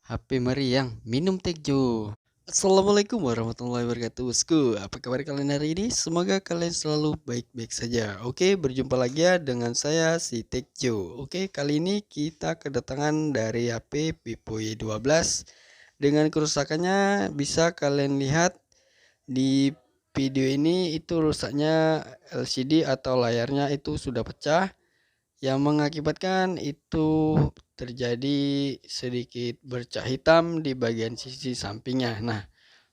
HP meriang, minum Tekjo. Assalamualaikum warahmatullahi wabarakatuh, bosku. Apa kabar kalian hari ini? Semoga kalian selalu baik-baik saja. Oke, berjumpa lagi ya dengan saya si Tekjo. Oke, kali ini kita kedatangan dari HP Vivo Y12 dengan kerusakannya bisa kalian lihat di video ini. Itu rusaknya LCD atau layarnya itu sudah pecah yang mengakibatkan itu terjadi sedikit bercak hitam di bagian sisi sampingnya. Nah,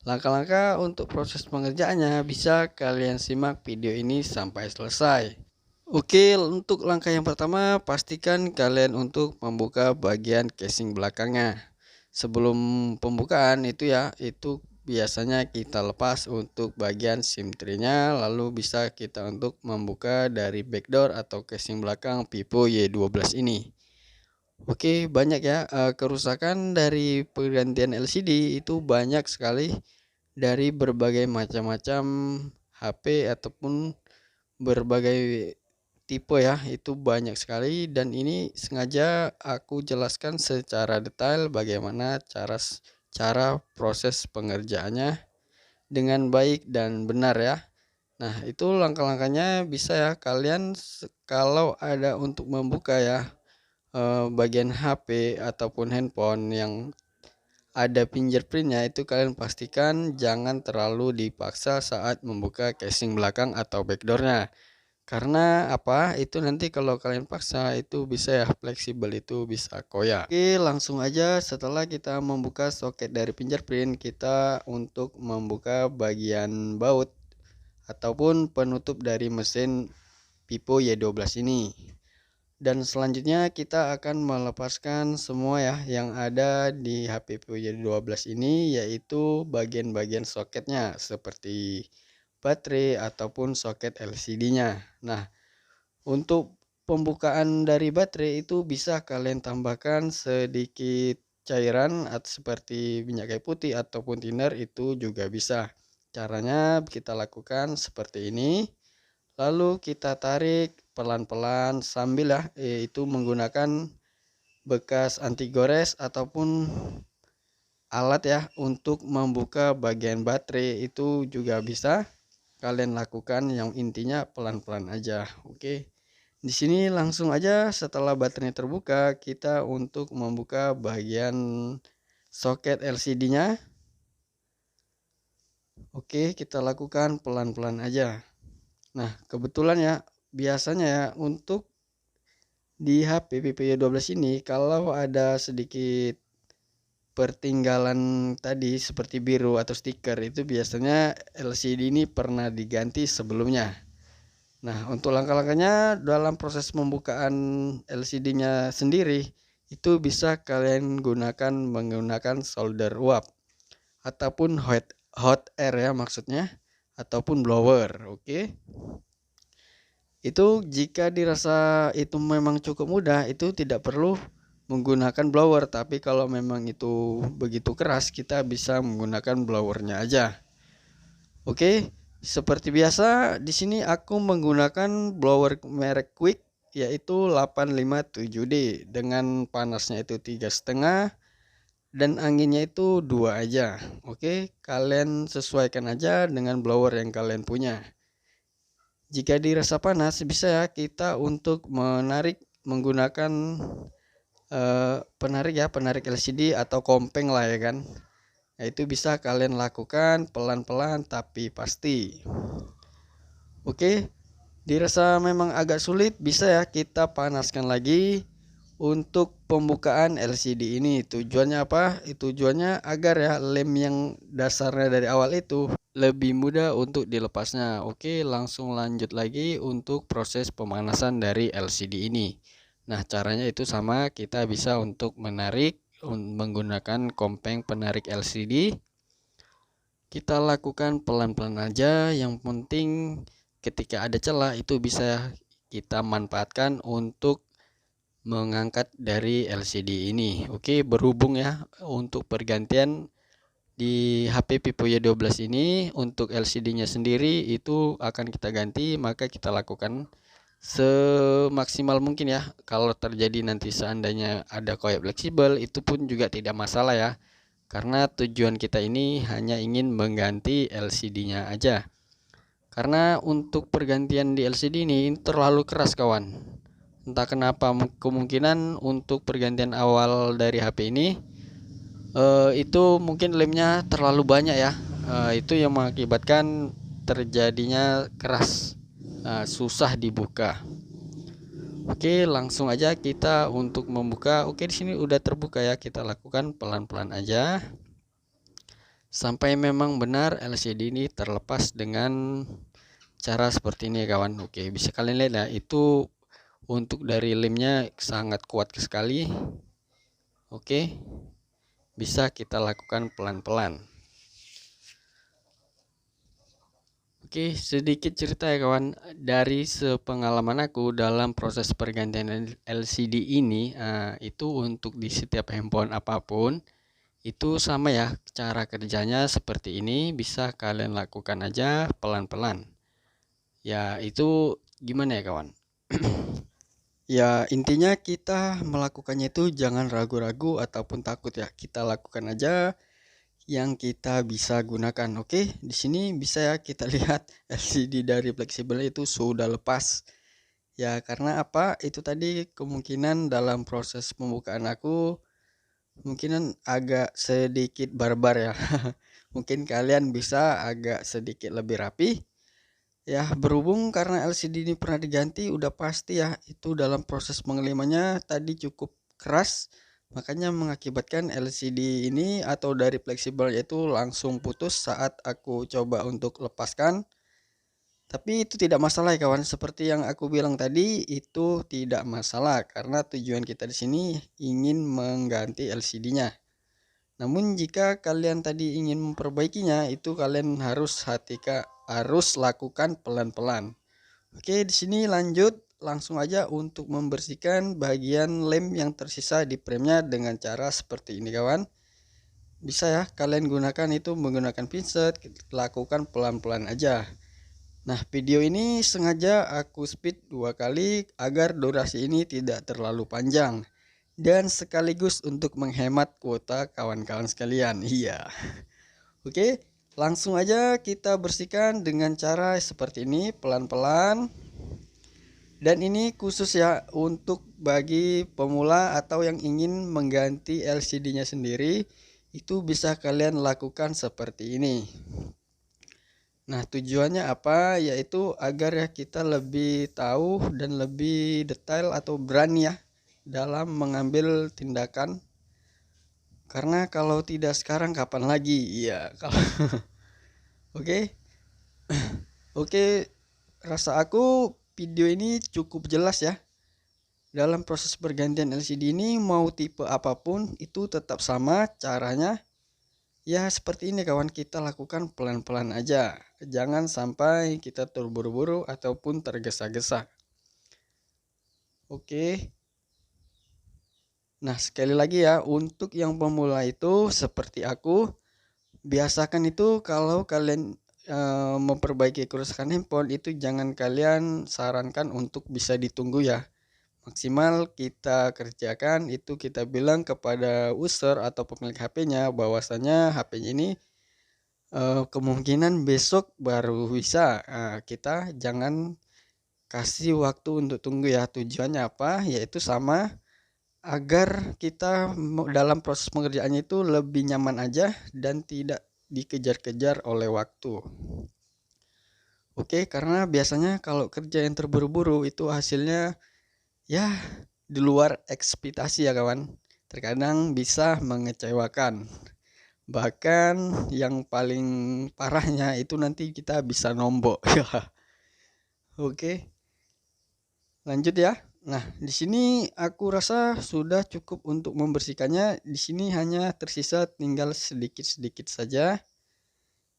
langkah-langkah untuk proses pengerjaannya bisa kalian simak video ini sampai selesai. Oke, untuk langkah yang pertama, pastikan kalian untuk membuka bagian casing belakangnya. Sebelum pembukaan itu biasanya kita lepas untuk bagian SIM tray-nya, lalu bisa kita untuk membuka dari backdoor atau casing belakang Vivo Y12 ini. Oke, banyak ya kerusakan dari pergantian LCD itu banyak sekali dari berbagai macam-macam HP ataupun berbagai tipe ya, itu banyak sekali, dan ini sengaja aku jelaskan secara detail bagaimana cara proses pengerjaannya dengan baik dan benar ya. Nah, itu langkah-langkahnya bisa ya kalian kalau ada untuk membuka ya bagian HP ataupun handphone yang ada fingerprintnya, itu kalian pastikan jangan terlalu dipaksa saat membuka casing belakang atau backdoornya. Karena apa? Itu nanti kalau kalian paksa itu bisa ya fleksibel, itu bisa koyak. Oke, langsung aja setelah kita membuka soket dari fingerprint, kita untuk membuka bagian baut ataupun penutup dari mesin Vivo Y12 ini. Dan selanjutnya kita akan melepaskan semua ya yang ada di HP Vivo Y12 ini, yaitu bagian-bagian soketnya seperti baterai ataupun soket LCD-nya. Nah, untuk pembukaan dari baterai itu bisa kalian tambahkan sedikit cairan atau seperti minyak kayu putih ataupun thinner, itu juga bisa. Caranya kita lakukan seperti ini. Lalu kita tarik pelan-pelan sambil itu menggunakan bekas anti gores ataupun alat ya untuk membuka bagian baterai, itu juga bisa kalian lakukan, yang intinya pelan-pelan aja. Oke. Di sini langsung aja setelah baterainya terbuka, kita untuk membuka bagian soket LCD-nya. Oke, kita lakukan pelan-pelan aja. Nah, kebetulan ya, biasanya ya untuk di HP Vivo Y12 ini kalau ada sedikit pertinggalan tadi seperti biru atau stiker, itu biasanya LCD ini pernah diganti sebelumnya. Nah, untuk langkah-langkahnya dalam proses pembukaan LCD-nya sendiri, itu bisa kalian menggunakan solder uap ataupun hot air ya maksudnya, ataupun blower. Oke. Itu jika dirasa itu memang cukup mudah, itu tidak perlu menggunakan blower, tapi kalau memang itu begitu keras, kita bisa menggunakan blowernya aja. Oke, seperti biasa di sini aku menggunakan blower merek Quick, yaitu 857D dengan panasnya itu 3,5 dan anginnya itu 2 aja. Oke, kalian sesuaikan aja dengan blower yang kalian punya. Jika dirasa panas, bisa ya kita untuk menarik menggunakan penarik LCD atau kompeng lah ya kan. Nah, itu bisa kalian lakukan pelan-pelan tapi pasti. Oke, dirasa memang agak sulit, bisa ya kita panaskan lagi untuk pembukaan LCD ini. Tujuannya apa? Tujuannya agar ya lem yang dasarnya dari awal itu lebih mudah untuk dilepasnya. Oke, langsung lanjut lagi untuk proses pemanasan dari LCD ini. Nah, caranya itu sama, kita bisa untuk menarik menggunakan kompeng penarik LCD. Kita lakukan pelan-pelan aja, yang penting ketika ada celah itu bisa kita manfaatkan untuk mengangkat dari LCD ini. Oke, berhubung ya untuk pergantian di HP Vivo Y12 ini, untuk LCD-nya sendiri itu akan kita ganti, maka kita lakukan semaksimal mungkin ya. Kalau terjadi nanti seandainya ada koyak fleksibel, itu pun juga tidak masalah ya, karena tujuan kita ini hanya ingin mengganti LCD-nya aja. Karena untuk pergantian di LCD ini terlalu keras kawan. Entah kenapa, kemungkinan untuk pergantian awal dari HP ini itu mungkin lemnya terlalu banyak ya. Itu yang mengakibatkan terjadinya keras, susah dibuka. Oke, langsung aja kita untuk membuka. Oke, di sini udah terbuka ya. Kita lakukan pelan-pelan aja sampai memang benar LCD ini terlepas dengan cara seperti ini ya kawan. Oke, bisa kalian lihat ya, itu untuk dari lemnya sangat kuat sekali. Oke, bisa kita lakukan pelan-pelan. Oke, sedikit cerita ya kawan, dari sepengalaman aku dalam proses pergantian LCD ini, itu untuk di setiap handphone apapun itu sama ya, cara kerjanya seperti ini. Bisa kalian lakukan aja pelan-pelan ya. Itu gimana ya kawan? Ya intinya kita melakukannya itu jangan ragu-ragu ataupun takut ya, kita lakukan aja yang kita bisa gunakan. Oke, di sini bisa ya kita lihat LCD dari fleksibel itu sudah lepas. Ya karena apa? Itu tadi kemungkinan dalam proses pembukaan aku mungkinan agak sedikit barbar ya. Mungkin kalian bisa agak sedikit lebih rapi. Ya berhubung karena LCD ini pernah diganti, udah pasti ya itu dalam proses pengelimannya tadi cukup keras. Makanya mengakibatkan LCD ini atau dari fleksibel itu langsung putus saat aku coba untuk lepaskan. Tapi itu tidak masalah ya kawan. Seperti yang aku bilang tadi, itu tidak masalah karena tujuan kita di sini ingin mengganti LCD-nya. Namun jika kalian tadi ingin memperbaikinya, itu kalian harus lakukan pelan-pelan. Oke, di sini lanjut langsung aja untuk membersihkan bagian lem yang tersisa di premnya dengan cara seperti ini kawan. Bisa ya kalian gunakan itu menggunakan pinset, lakukan pelan-pelan aja. Nah, video ini sengaja aku speed 2 kali agar durasi ini tidak terlalu panjang dan sekaligus untuk menghemat kuota kawan-kawan sekalian. Iya. Oke, langsung aja kita bersihkan dengan cara seperti ini pelan-pelan. Dan ini khusus ya untuk bagi pemula atau yang ingin mengganti LCD-nya sendiri, itu bisa kalian lakukan seperti ini. Nah, tujuannya apa? Yaitu agar ya kita lebih tahu dan lebih detail atau berani ya dalam mengambil tindakan. Karena kalau tidak sekarang kapan lagi? Iya, kalau Oke. Oke, rasa aku video ini cukup jelas ya. Dalam proses pergantian LCD ini mau tipe apapun itu tetap sama caranya. Ya seperti ini kawan, kita lakukan pelan-pelan aja. Jangan sampai kita terburu-buru ataupun tergesa-gesa. Oke. Nah sekali lagi ya, untuk yang pemula itu seperti aku, biasakan itu kalau kalian memperbaiki kerusakan handphone itu jangan kalian sarankan untuk bisa ditunggu ya. Maksimal kita kerjakan itu kita bilang kepada user atau pemilik HP-nya bahwasanya HP-nya ini kemungkinan besok baru bisa. Kita jangan kasih waktu untuk tunggu ya. Tujuannya apa? Yaitu sama agar kita dalam proses pengerjaannya itu lebih nyaman aja dan tidak dikejar-kejar oleh waktu. Oke, karena biasanya kalau kerja yang terburu-buru itu hasilnya ya di luar ekspektasi ya kawan. Terkadang bisa mengecewakan. Bahkan yang paling parahnya itu nanti kita bisa nombok. Oke. Lanjut ya. Nah, di sini aku rasa sudah cukup untuk membersihkannya. Di sini hanya tersisa tinggal sedikit-sedikit saja.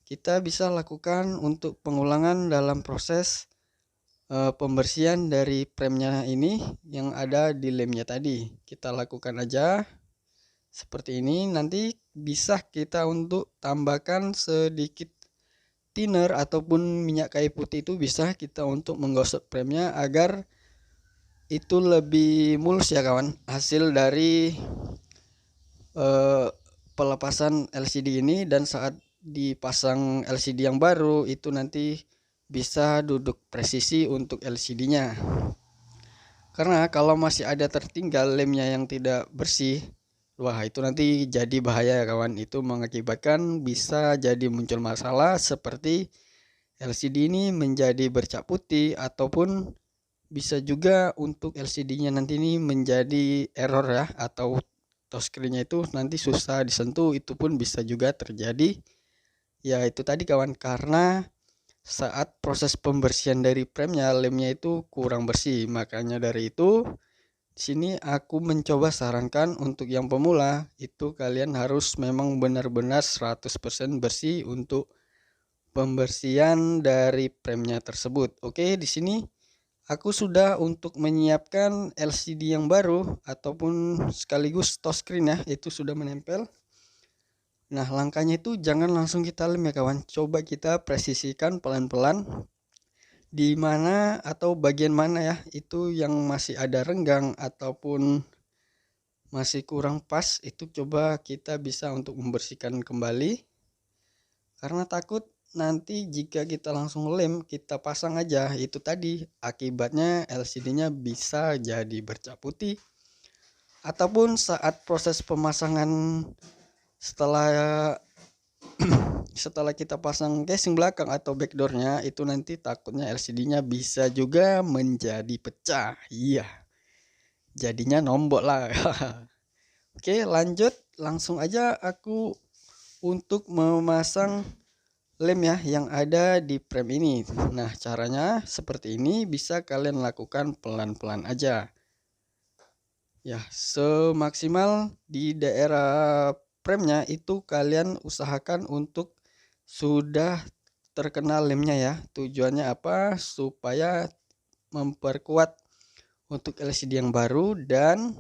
Kita bisa lakukan untuk pengulangan dalam proses pembersihan dari premnya ini yang ada di lemnya tadi. Kita lakukan aja seperti ini. Nanti bisa kita untuk tambahkan sedikit thinner ataupun minyak kayu putih, itu bisa kita untuk menggosok premnya agar itu lebih mulus ya kawan, hasil dari eh, pelepasan LCD ini. Dan saat dipasang LCD yang baru itu nanti bisa duduk presisi untuk LCD-nya. Karena kalau masih ada tertinggal lemnya yang tidak bersih, wah itu nanti jadi bahaya ya kawan. Itu mengakibatkan bisa jadi muncul masalah seperti LCD ini menjadi bercak putih, ataupun bisa juga untuk LCD-nya nanti ini menjadi error ya, atau touchscreen-nya itu nanti susah disentuh. Itu pun bisa juga terjadi. Ya itu tadi kawan, karena saat proses pembersihan dari premnya, lemnya itu kurang bersih. Makanya dari itu di sini aku mencoba sarankan untuk yang pemula itu kalian harus memang benar-benar 100% bersih untuk pembersihan dari premnya tersebut. Oke, di sini aku sudah untuk menyiapkan LCD yang baru ataupun sekaligus touchscreen ya, itu sudah menempel. Nah, langkahnya itu jangan langsung kita lem ya kawan. Coba kita presisikan pelan-pelan di mana atau bagian mana ya itu yang masih ada renggang ataupun masih kurang pas, itu coba kita bisa untuk membersihkan kembali. Karena takut nanti jika kita langsung lem, kita pasang aja, itu tadi akibatnya LCD-nya bisa jadi bercak putih. Ataupun saat proses pemasangan setelah setelah kita pasang casing belakang atau backdoornya, itu nanti takutnya LCD-nya bisa juga menjadi pecah. Iya, jadinya nombok lah. Oke, lanjut langsung aja aku untuk memasang lem ya yang ada di frame ini. Nah, caranya seperti ini, bisa kalian lakukan pelan-pelan aja. Ya, semaksimal di daerah frame-nya itu kalian usahakan untuk sudah terkena lemnya ya. Tujuannya apa? Supaya memperkuat untuk LCD yang baru, dan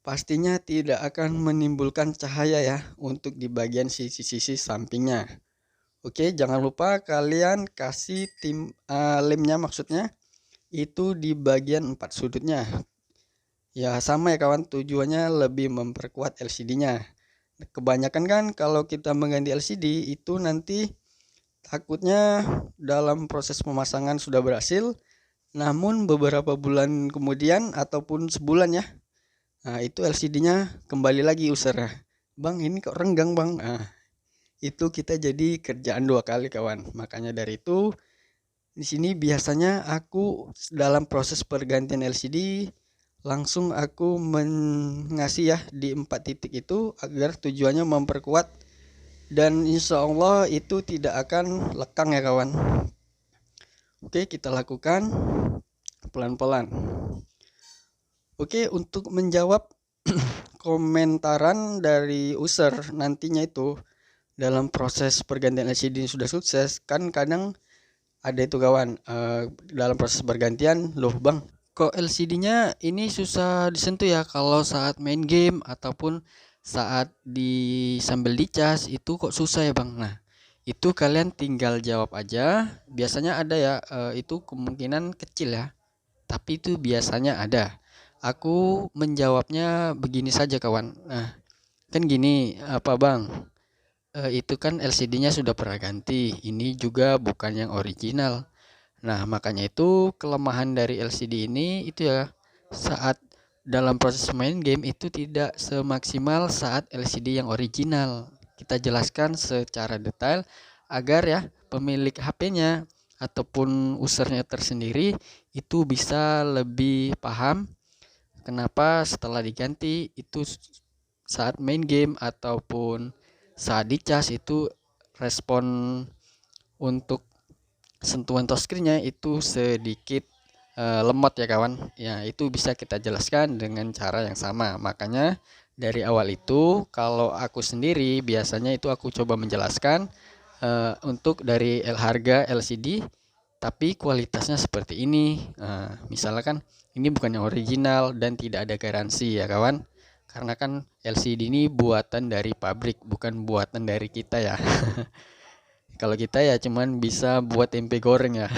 pastinya tidak akan menimbulkan cahaya ya untuk di bagian sisi-sisi sampingnya. Oke, jangan lupa kalian kasih lemnya, maksudnya itu di bagian 4 sudutnya. Ya sama ya kawan, tujuannya lebih memperkuat LCD-nya. Kebanyakan kan kalau kita mengganti LCD itu nanti takutnya dalam proses pemasangan sudah berhasil, namun beberapa bulan kemudian ataupun sebulan ya, nah itu LCD-nya kembali lagi usernya. Bang, ini kok renggang bang. Nah, itu kita jadi kerjaan 2 kali kawan. Makanya dari itu di sini biasanya aku dalam proses pergantian LCD langsung aku mengasih ya di 4 titik itu, agar tujuannya memperkuat, dan insya Allah itu tidak akan lekang ya kawan. Oke, kita lakukan pelan-pelan. Oke, untuk menjawab komentaran dari user nantinya itu dalam proses pergantian LCD sudah sukses, kan kadang ada itu kawan, dalam proses pergantian, loh bang, kok LCD-nya ini susah disentuh ya kalau saat main game ataupun saat sambil dicas itu kok susah ya bang. Nah, itu kalian tinggal jawab aja. Biasanya ada ya, itu kemungkinan kecil ya, tapi itu biasanya ada. Aku menjawabnya begini saja kawan. Nah, kan gini, apa bang, itu kan LCD-nya sudah pernah ganti, ini juga bukan yang original. Nah, makanya itu kelemahan dari LCD ini itu ya, saat dalam proses main game itu tidak semaksimal saat LCD yang original. Kita jelaskan secara detail agar ya pemilik HP-nya ataupun usernya tersendiri itu bisa lebih paham kenapa setelah diganti itu saat main game ataupun saat dicas itu respon untuk sentuhan touchscreen-nya itu sedikit lemot ya kawan. Ya, itu bisa kita jelaskan dengan cara yang sama. Makanya dari awal itu kalau aku sendiri biasanya itu aku coba menjelaskan untuk dari harga LCD tapi kualitasnya seperti ini. Misalnya kan ini bukan yang original dan tidak ada garansi ya kawan. Karena kan LCD ini buatan dari pabrik, bukan buatan dari kita ya. Kalau kita ya cuman bisa buat tempe goreng ya.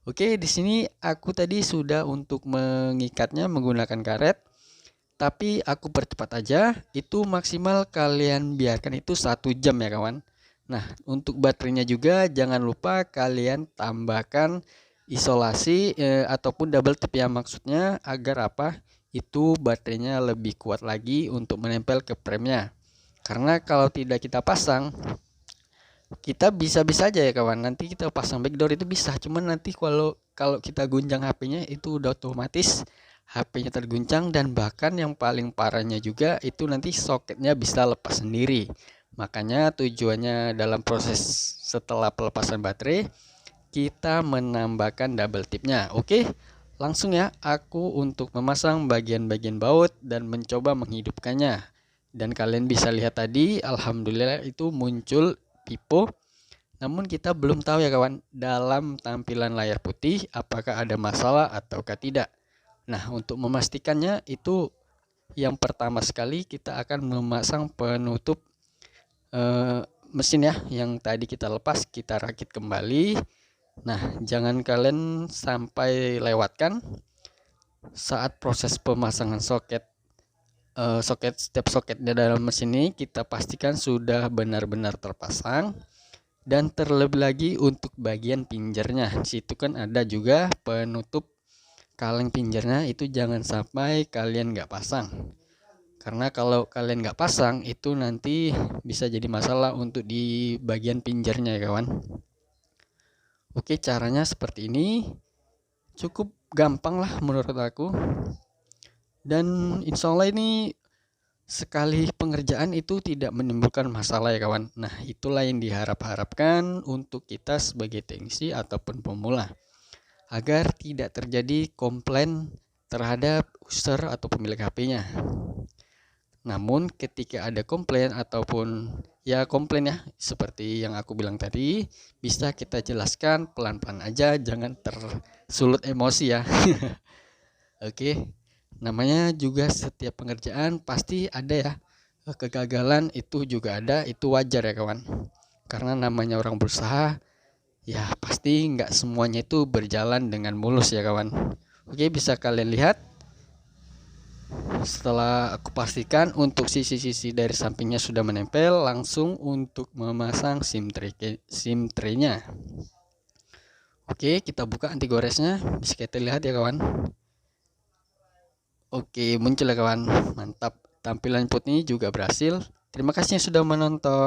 Oke, di sini aku tadi sudah untuk mengikatnya menggunakan karet, tapi aku percepat aja. Itu maksimal kalian biarkan itu 1 jam ya kawan. Nah, untuk baterainya juga jangan lupa kalian tambahkan isolasi ataupun double tip ya, maksudnya agar apa? Itu baterainya lebih kuat lagi untuk menempel ke frame-nya. Karena kalau tidak kita pasang, kita bisa-bisa aja ya kawan, nanti kita pasang backdoor itu bisa, cuman nanti kalau kalau kita guncang HP-nya itu udah otomatis HP-nya terguncang, dan bahkan yang paling parahnya juga itu nanti soketnya bisa lepas sendiri. Makanya tujuannya dalam proses setelah pelepasan baterai kita menambahkan double tipnya. Oke, langsung ya aku untuk memasang bagian-bagian baut dan mencoba menghidupkannya. Dan kalian bisa lihat tadi alhamdulillah itu muncul pipo, namun kita belum tahu ya kawan dalam tampilan layar putih apakah ada masalah ataukah tidak. Nah, untuk memastikannya itu yang pertama sekali kita akan memasang penutup mesin ya, yang tadi kita lepas kita rakit kembali. Nah, jangan kalian sampai lewatkan saat proses pemasangan soket. Setiap soket di dalam mesin ini kita pastikan sudah benar-benar terpasang. Dan terlebih lagi untuk bagian pinjernya, situ kan ada juga penutup kaleng pinjernya, itu jangan sampai kalian nggak pasang. Karena kalau kalian nggak pasang itu nanti bisa jadi masalah untuk di bagian pinjernya ya kawan. Oke, caranya seperti ini, cukup gampang lah menurut aku. Dan insya Allah ini sekali pengerjaan itu tidak menimbulkan masalah ya kawan. Nah, itulah yang diharapkan untuk kita sebagai teknisi ataupun pemula, agar tidak terjadi komplain terhadap user atau pemilik HP-nya. Namun ketika ada komplain ataupun ya komplain ya seperti yang aku bilang tadi, bisa kita jelaskan pelan-pelan aja, jangan tersulut emosi ya. Oke, namanya juga setiap pengerjaan pasti ada ya kegagalan, itu juga ada, itu wajar ya kawan. Karena namanya orang berusaha, ya pasti nggak semuanya itu berjalan dengan mulus ya kawan. Oke, bisa kalian lihat setelah aku pastikan untuk sisi-sisi dari sampingnya sudah menempel, langsung untuk memasang SIM tray-nya. Oke, kita buka anti goresnya, bisa kita lihat ya kawan. Oke, muncul ya kawan, mantap. Tampilan input ini juga berhasil. Terima kasih yang sudah menonton.